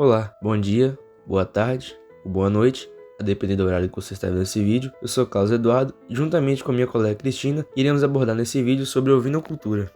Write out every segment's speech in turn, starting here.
Olá, bom dia, boa tarde ou boa noite, a depender do horário que você está vendo esse vídeo. Eu sou Carlos Eduardo e juntamente com a minha colega Cristina, iremos abordar nesse vídeo sobre ovinocultura.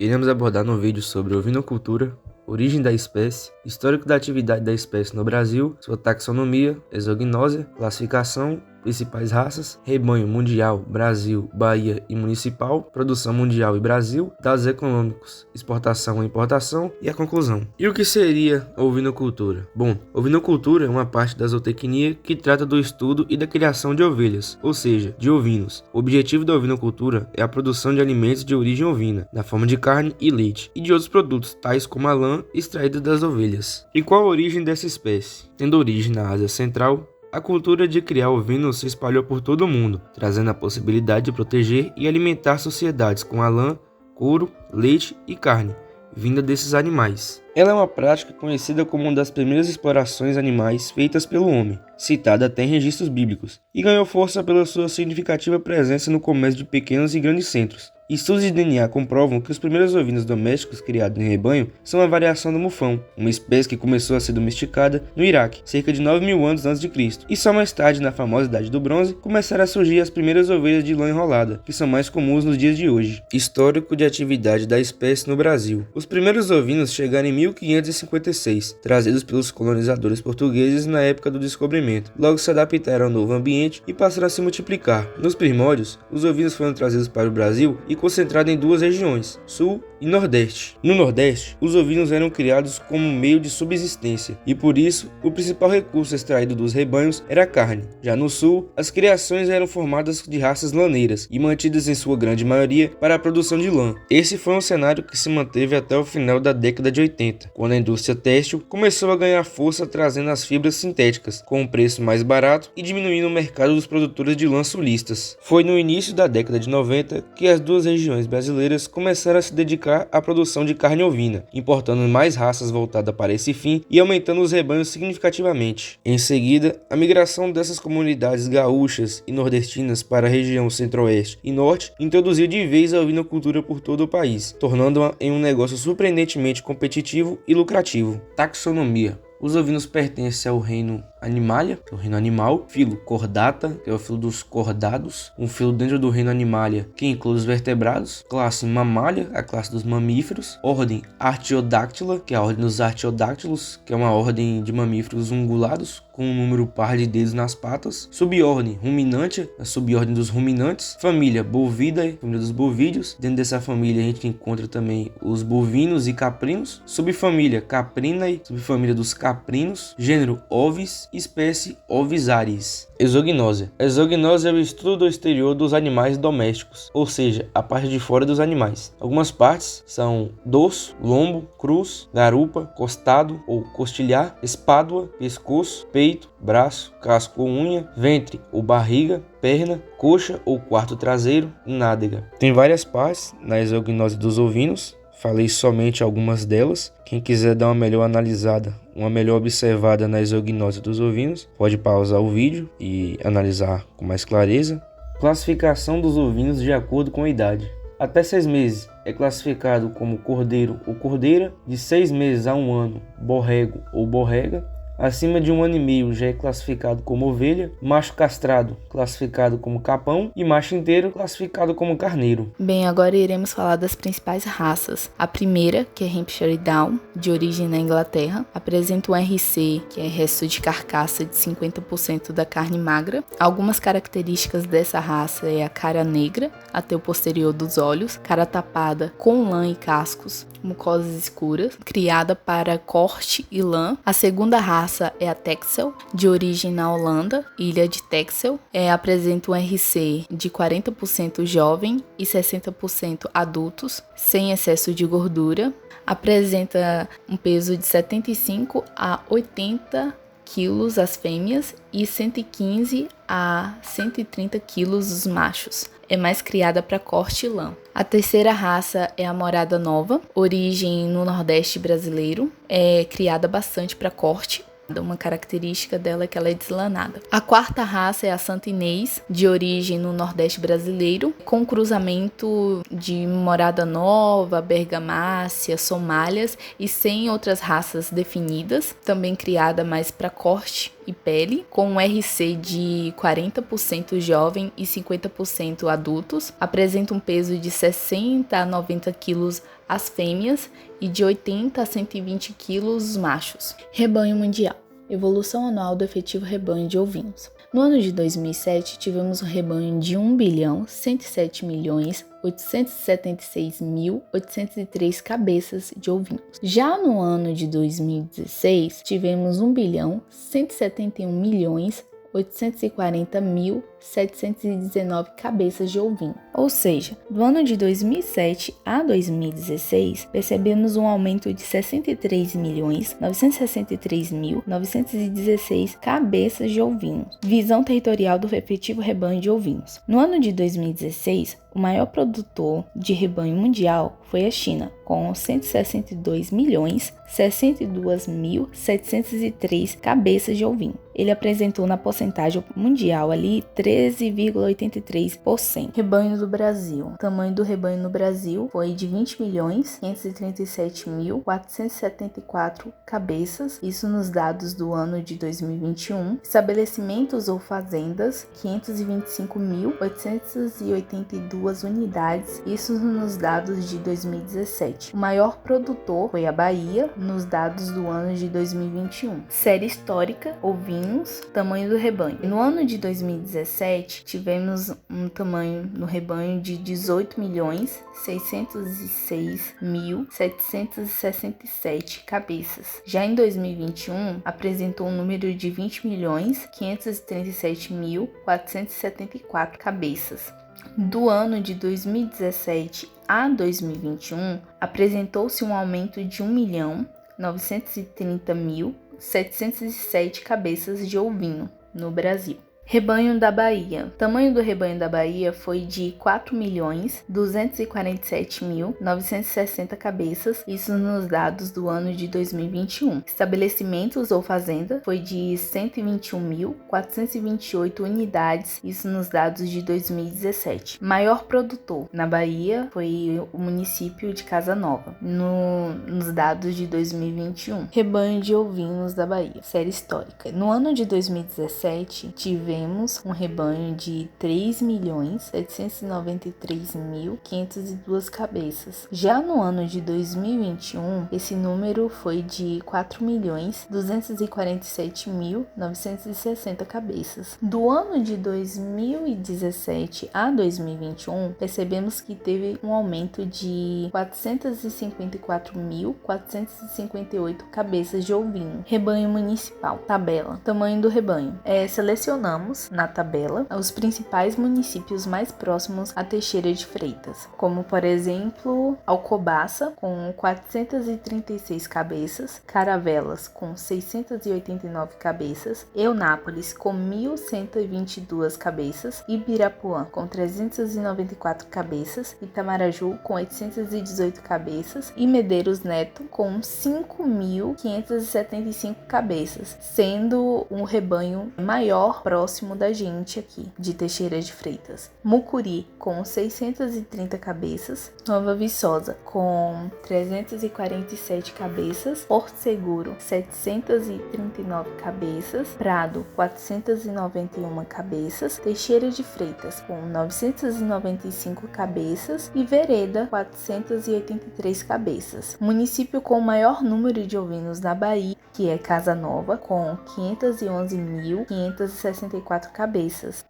Iremos abordar no vídeo sobre ovinocultura, origem da espécie, histórico da atividade da espécie no Brasil, sua taxonomia, exognósia, classificação, principais raças, rebanho mundial, Brasil, Bahia e municipal, produção mundial e Brasil, dados econômicos, exportação e importação e a conclusão. E o que seria ovinocultura? Ovinocultura é uma parte da zootecnia que trata do estudo e da criação de ovelhas, ou seja, de ovinos. O objetivo da ovinocultura é a produção de alimentos de origem ovina, na forma de carne e leite, e de outros produtos, tais como a lã extraída das ovelhas. E qual a origem dessa espécie? Tendo origem na Ásia Central, a cultura de criar ovinos se espalhou por todo o mundo, trazendo a possibilidade de proteger e alimentar sociedades com a lã, couro, leite e carne, vinda desses animais. Ela é uma prática conhecida como uma das primeiras explorações animais feitas pelo homem, citada até em registros bíblicos, e ganhou força pela sua significativa presença no comércio de pequenos e grandes centros. Estudos de DNA comprovam que os primeiros ovinos domésticos criados em rebanho são a variação do mufão, uma espécie que começou a ser domesticada no Iraque, cerca de 9.000 anos antes de Cristo, e só mais tarde, na famosa Idade do Bronze, começaram a surgir as primeiras ovelhas de lã enrolada, que são mais comuns nos dias de hoje. Histórico de atividade da espécie no Brasil. Os primeiros ovinos chegaram em 1556, trazidos pelos colonizadores portugueses na época do descobrimento. Logo se adaptaram ao novo ambiente e passaram a se multiplicar. Nos primórdios, os ovinos foram trazidos para o Brasil e concentrado em duas regiões, Sul e Nordeste. No Nordeste, os ovinos eram criados como meio de subsistência e por isso o principal recurso extraído dos rebanhos era a carne. Já no Sul, as criações eram formadas de raças laneiras e mantidas em sua grande maioria para a produção de lã. Esse foi um cenário que se manteve até o final da década de 80, quando a indústria têxtil começou a ganhar força trazendo as fibras sintéticas com um preço mais barato e diminuindo o mercado dos produtores de lã sulistas. Foi no início da década de 90 que as duas regiões brasileiras começaram a se dedicar à produção de carne ovina, importando mais raças voltadas para esse fim e aumentando os rebanhos significativamente. Em seguida, a migração dessas comunidades gaúchas e nordestinas para a região centro-oeste e norte introduziu de vez a ovinocultura por todo o país, tornando-a em um negócio surpreendentemente competitivo e lucrativo. Taxonomia. Os ovinos pertencem ao reino Animalia, que é o reino animal, filo Chordata, que é o filo dos cordados, um filo dentro do reino Animalia, que inclui os vertebrados, classe Mammalia, a classe dos mamíferos, ordem Artiodactyla, que é a ordem dos artiodáctilos, que é uma ordem de mamíferos ungulados, com um número par de dedos nas patas, subordem Ruminantia, a subordem dos ruminantes, família Bovidae, família dos bovídeos. Dentro dessa família a gente encontra também os bovinos e caprinos, subfamília Caprinae, subfamília dos caprinos, gênero Ovis, espécie Ovis aries. Exognósia. A exognósia é o estudo do exterior dos animais domésticos, ou seja, a parte de fora dos animais. Algumas partes são dorso, lombo, cruz, garupa, costado ou costilhar, espádua, pescoço, peito, braço, casco ou unha, ventre ou barriga, perna, coxa ou quarto traseiro e nádega. Tem várias partes na exognose dos ovinos. Falei somente algumas delas. Quem quiser dar uma melhor analisada, uma melhor observada na exognose dos ovinos, pode pausar o vídeo e analisar com mais clareza. Classificação dos ovinos de acordo com a idade. Até 6 meses é classificado como cordeiro ou cordeira, de 6 meses a 1 ano, borrego ou borrega. Acima de 1 ano e meio já é classificado como ovelha, macho castrado classificado como capão e macho inteiro classificado como carneiro. Bem, agora iremos falar das principais raças. A primeira, que é Hampshire Down, de origem na Inglaterra, apresenta um RC, que é resto de carcaça de 50% da carne magra. Algumas características dessa raça é a cara negra até o posterior dos olhos, cara tapada com lã e cascos, mucosas escuras, criada para corte e lã. A segunda raça é a Texel, de origem na Holanda, ilha de Texel. Apresenta um RC de 40% jovem e 60% adultos, sem excesso de gordura. Apresenta um peso de 75 a 80 quilos as fêmeas e 115 a 130 quilos os machos. É mais criada para corte e lã. A terceira raça é a Morada Nova, origem no Nordeste brasileiro. É criada bastante para corte, Uma característica dela é que ela é deslanada. A quarta raça é a Santa Inês, de origem no Nordeste brasileiro, com cruzamento de Morada Nova, Bergamácia, Somálias e sem outras raças definidas, também criada mais para corte e pele, com um RC de 40% jovem e 50% adultos, apresenta um peso de 60 a 90 quilos as fêmeas e de 80 a 120 quilos os machos. Rebanho mundial. Evolução anual do efetivo rebanho de ovinos. No ano de 2007, tivemos um rebanho de 1.107.876.803 cabeças de ovinos. Já no ano de 2016, tivemos 1.171.840.719 cabeças de ovino. Ou seja, do ano de 2007 a 2016, percebemos um aumento de 63.963.916 cabeças de ovinos. Visão territorial do efetivo rebanho de ovinos. No ano de 2016, o maior produtor de rebanho mundial foi a China, com 162.062.703 cabeças de ovino. Ele apresentou na porcentagem mundial ali 13,83%. Rebanho do Brasil. O tamanho do rebanho no Brasil foi de 20.537.474 cabeças, isso nos dados do ano de 2021. Estabelecimentos ou fazendas, 525.882 unidades, isso nos dados de 2017. O maior produtor foi a Bahia, nos dados do ano de 2021. Série histórica, ovinos, tamanho do rebanho. No ano de 2017, tivemos um tamanho no rebanho de 18.606.767 cabeças. Já em 2021, apresentou um número de 20.537.474 cabeças. Do ano de 2017 a 2021, apresentou-se um aumento de 1.930.707 cabeças de ovino no Brasil. Rebanho da Bahia. O tamanho do rebanho da Bahia foi de 4.247.960 cabeças, isso nos dados do ano de 2021. Estabelecimentos ou fazenda foi de 121.428 unidades, isso nos dados de 2017. Maior produtor na Bahia foi o município de Casa Nova, nos dados de 2021. Rebanho de ovinos da Bahia. Série histórica. No ano de 2017, tivemos um rebanho de 3.793.502 cabeças. Já no ano de 2021, esse número foi de 4.247.960 cabeças. Do ano de 2017 a 2021, percebemos que teve um aumento de 454.458 cabeças de ovino. Rebanho municipal. Tabela. Tamanho do rebanho. Selecionamos na tabela os principais municípios mais próximos a Teixeira de Freitas, como por exemplo Alcobaça com 436 cabeças, Caravelas com 689 cabeças, Eunápolis com 1.122 cabeças, Ibirapuã com 394 cabeças, Itamaraju com 818 cabeças e Medeiros Neto com 5.575 cabeças, sendo um rebanho maior próximo da gente aqui, de Teixeira de Freitas. Mucuri, com 630 cabeças. Nova Viçosa, com 347 cabeças. Porto Seguro, 739 cabeças. Prado, 491 cabeças. Teixeira de Freitas, com 995 cabeças. E Vereda, 483 cabeças. Município com o maior número de ovinos na Bahia, que é Casa Nova, com 511.564 cabeças.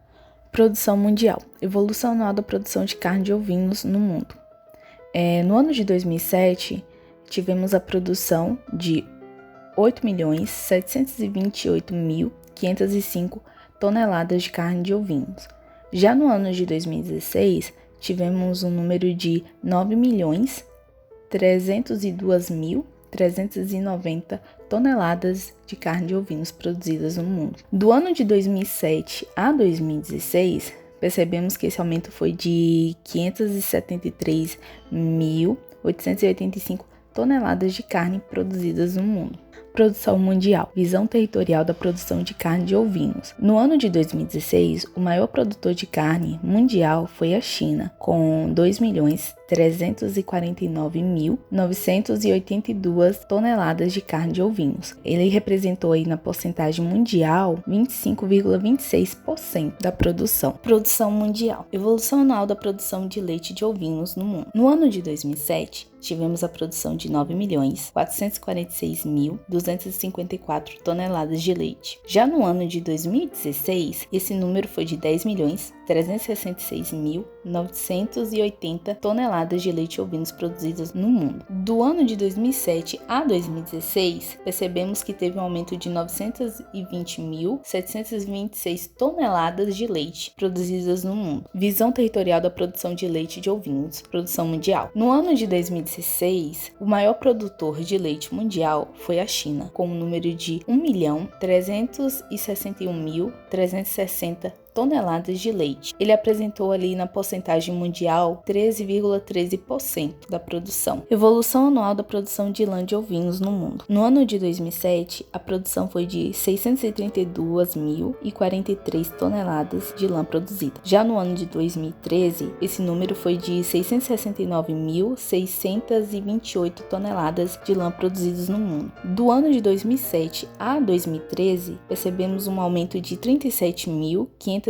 Produção mundial. Evolução anual da produção de carne de ovinos no mundo. No ano de 2007, tivemos a produção de 8.728.505 toneladas de carne de ovinos. Já no ano de 2016, tivemos um número de 9.302.390 toneladas de carne de ovinos produzidas no mundo. Do ano de 2007 a 2016, percebemos que esse aumento foi de 573.885 toneladas de carne produzidas no mundo. Produção mundial. Visão territorial da produção de carne de ovinos. No ano de 2016, o maior produtor de carne mundial foi a China, com 2.349.982 toneladas de carne de ovinos. Ele representou aí na porcentagem mundial 25,26% da produção. Produção mundial. Evolução anual da produção de leite de ovinos no mundo. No ano de 2007, tivemos a produção de 9.446.254 toneladas de leite. Já no ano de 2016, esse número foi de 10.366.980 toneladas de leite ovinos produzidas no mundo. Do ano de 2007 a 2016, percebemos que teve um aumento de 920.726 toneladas de leite produzidas no mundo. Visão territorial da produção de leite de ovinos, produção mundial. No ano de 2016, o maior produtor de leite mundial foi a China, com um número de 1.361.360 toneladas de leite. Ele apresentou ali na porcentagem mundial 13,13% da produção. Evolução anual da produção de lã de ovinos no mundo. No ano de 2007, a produção foi de 632.043 toneladas de lã produzida. Já no ano de 2013, esse número foi de 669.628 toneladas de lã produzidas no mundo. Do ano de 2007 a 2013, percebemos um aumento de 37.585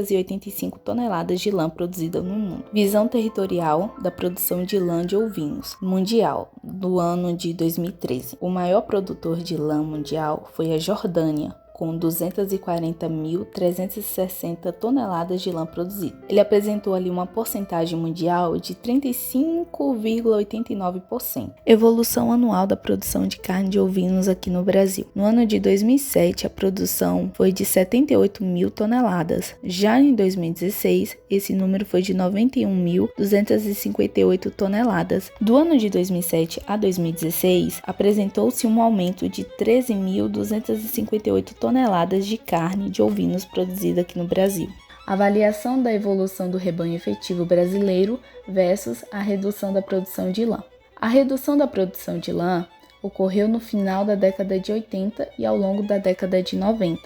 toneladas de lã produzida no mundo. Visão territorial da produção de lã de ovinos mundial do ano de 2013. O maior produtor de lã mundial foi a Jordânia, com 240.360 toneladas de lã produzida. Ele apresentou ali uma porcentagem mundial de 35,89%. Evolução anual da produção de carne de ovinos aqui no Brasil. No ano de 2007, a produção foi de 78 mil toneladas. Já em 2016, esse número foi de 91.258 toneladas. Do ano de 2007 a 2016, apresentou-se um aumento de 13.258 toneladas de carne de ovinos produzida aqui no Brasil. Avaliação da evolução do rebanho efetivo brasileiro versus a redução da produção de lã. A redução da produção de lã ocorreu no final da década de 80 e ao longo da década de 90.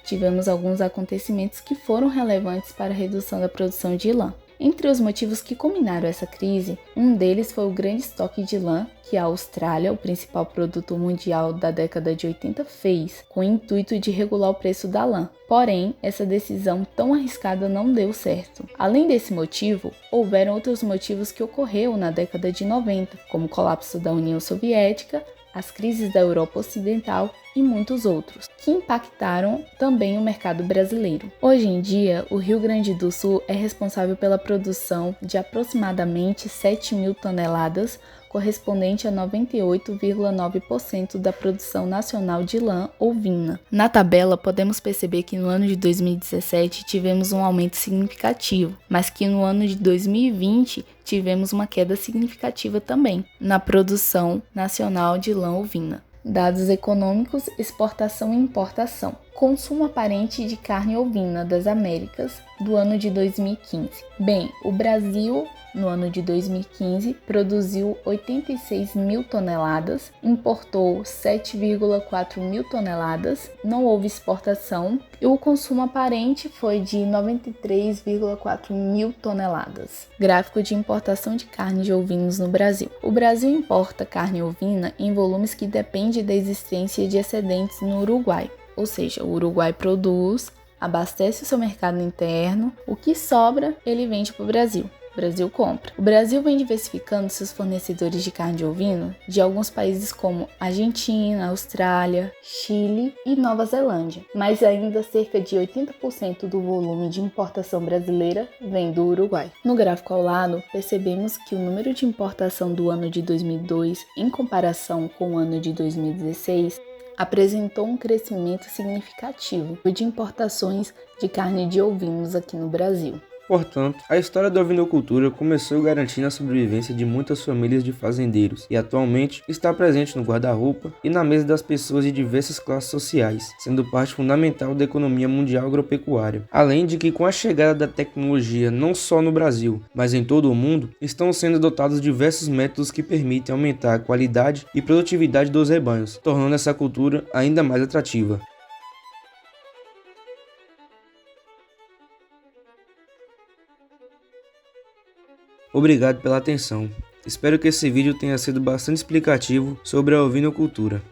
Tivemos alguns acontecimentos que foram relevantes para a redução da produção de lã. Entre os motivos que culminaram essa crise, um deles foi o grande estoque de lã que a Austrália, o principal produtor mundial da década de 80, fez, com o intuito de regular o preço da lã. Porém, essa decisão tão arriscada não deu certo. Além desse motivo, houveram outros motivos que ocorreram na década de 90, como o colapso da União Soviética, as crises da Europa Ocidental e muitos outros, que impactaram também o mercado brasileiro. Hoje em dia, o Rio Grande do Sul é responsável pela produção de aproximadamente 7 mil toneladas, correspondente a 98,9% da produção nacional de lã ovina. Na tabela, podemos perceber que no ano de 2017 tivemos um aumento significativo, mas que no ano de 2020 tivemos uma queda significativa também na produção nacional de lã ovina. Dados econômicos, exportação e importação. Consumo aparente de carne ovina das Américas do ano de 2015. Bem, o Brasil, no ano de 2015, produziu 86 mil toneladas, importou 7,4 mil toneladas, não houve exportação e o consumo aparente foi de 93,4 mil toneladas. Gráfico de importação de carne de ovinos no Brasil. O Brasil importa carne ovina em volumes que dependem da existência de excedentes no Uruguai. Ou seja, o Uruguai produz, abastece o seu mercado interno, o que sobra ele vende para o Brasil. O Brasil compra. O Brasil vem diversificando seus fornecedores de carne de ovino de alguns países como Argentina, Austrália, Chile e Nova Zelândia, mas ainda cerca de 80% do volume de importação brasileira vem do Uruguai. No gráfico ao lado, percebemos que o número de importação do ano de 2002 em comparação com o ano de 2016 apresentou um crescimento significativo de importações de carne de ovinos aqui no Brasil. Portanto, a história da ovinocultura começou garantindo a sobrevivência de muitas famílias de fazendeiros e atualmente está presente no guarda-roupa e na mesa das pessoas de diversas classes sociais, sendo parte fundamental da economia mundial agropecuária. Além de que, com a chegada da tecnologia não só no Brasil, mas em todo o mundo, estão sendo adotados diversos métodos que permitem aumentar a qualidade e produtividade dos rebanhos, tornando essa cultura ainda mais atrativa. Obrigado pela atenção. Espero que esse vídeo tenha sido bastante explicativo sobre a ovinocultura.